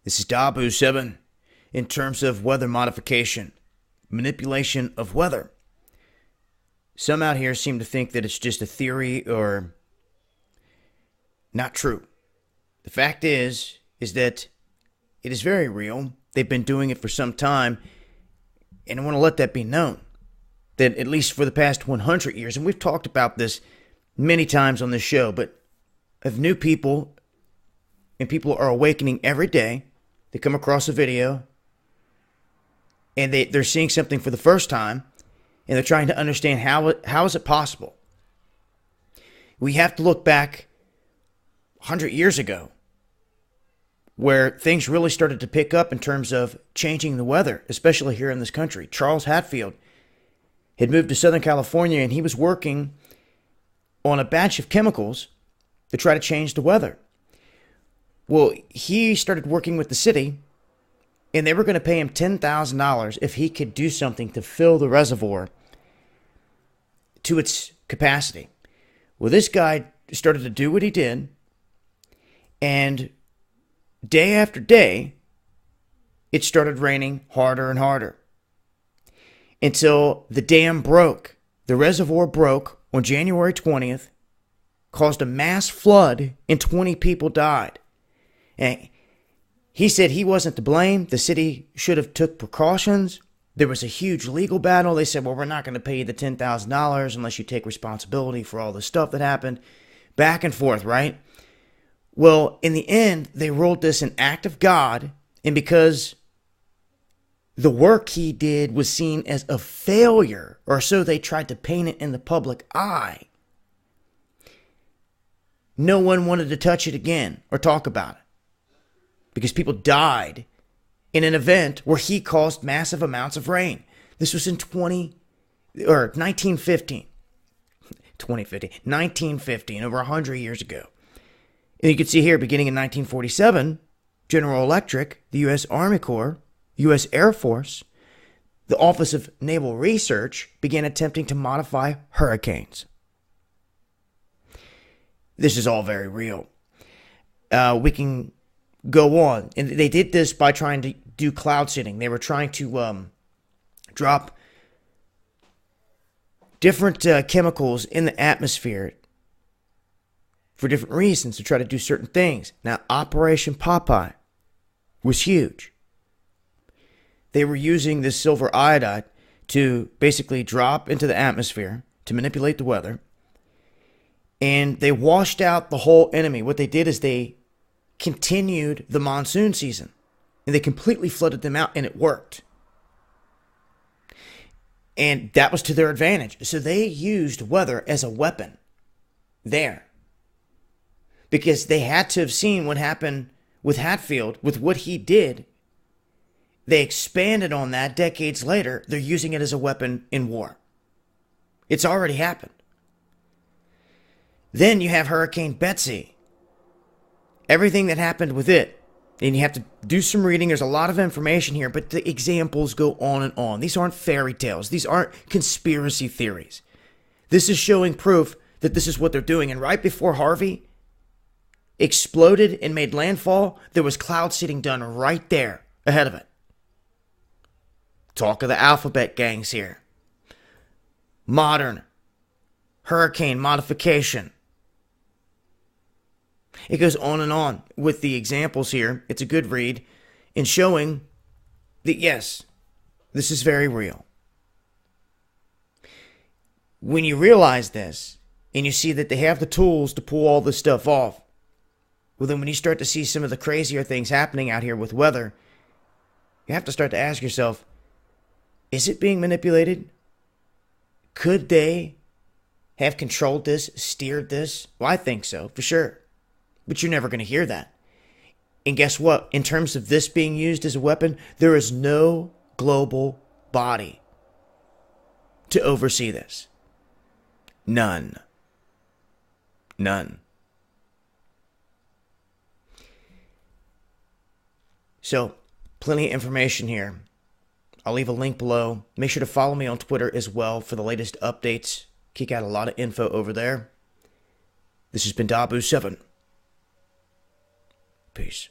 This is Dabu7. In terms of weather modification, manipulation of weather, some out here seem to think that it's just a theory or not true. The fact is that it is very real. They've been doing it for some time, and I want to let that be known. That at least for the past 100 years, and we've talked about this many times on this show, but of new people, and people are awakening every day. They come across a video, and they're seeing something for the first time, and they're trying to understand how is it possible. We have to look back 100 years ago, where things really started to pick up in terms of changing the weather, especially here in this country. Charles Hatfield had moved to Southern California, and he was working on a batch of chemicals to try to change the weather. Well, he started working with the city, and they were going to pay him $10,000 if he could do something to fill the reservoir to its capacity. Well, this guy started to do what he did, and day after day, it started raining harder and harder until the dam broke. The reservoir broke on January 20th, caused a mass flood, and 20 people died. And he said he wasn't to blame. The city should have took precautions. There was a huge legal battle. They said, well, we're not going to pay you the $10,000 unless you take responsibility for all the stuff that happened. Back and forth, right? Well, in the end, they ruled this an act of God, and because the work he did was seen as a failure, or so they tried to paint it in the public eye, no one wanted to touch it again or talk about it, because people died in an event where he caused massive amounts of rain. This was in 1915, 1915, over 100 years ago. And you can see here, beginning in 1947, General Electric, the U.S. Army Corps, U.S. Air Force, the Office of Naval Research began attempting to modify hurricanes. This is all very real. We can go on. And they did this by trying to do cloud seeding. They were trying to drop different chemicals in the atmosphere for different reasons to try to do certain things. Now, Operation Popeye was huge. They were using this silver iodide to basically drop into the atmosphere to manipulate the weather. And they washed out the whole enemy. What they did is they continued the monsoon season. And they completely flooded them out, and it worked. And that was to their advantage. So they used weather as a weapon there. Because they had to have seen what happened with Hatfield, with what he did. They expanded on that decades later. They're using it as a weapon in war. It's already happened. Then you have Hurricane Betsy. Everything that happened with it. And you have to do some reading. There's a lot of information here, but the examples go on and on. These aren't fairy tales. These aren't conspiracy theories. This is showing proof that this is what they're doing. And right before Harvey exploded and made landfall, there was cloud seeding done right there ahead of it. Talk of the alphabet gangs here. Modern hurricane modification. It goes on and on with the examples here. It's a good read in showing that, yes, this is very real. When you realize this and you see that they have the tools to pull all this stuff off, well, then when you start to see some of the crazier things happening out here with weather, you have to start to ask yourself, is it being manipulated? Could they have controlled this, steered this? Well, I think so, for sure. But you're never going to hear that. And guess what? In terms of this being used as a weapon, there is no global body to oversee this. None. None. So, plenty of information here. I'll leave a link below. Make sure to follow me on Twitter as well for the latest updates. Kick out a lot of info over there. This has been Dabu7. Peace.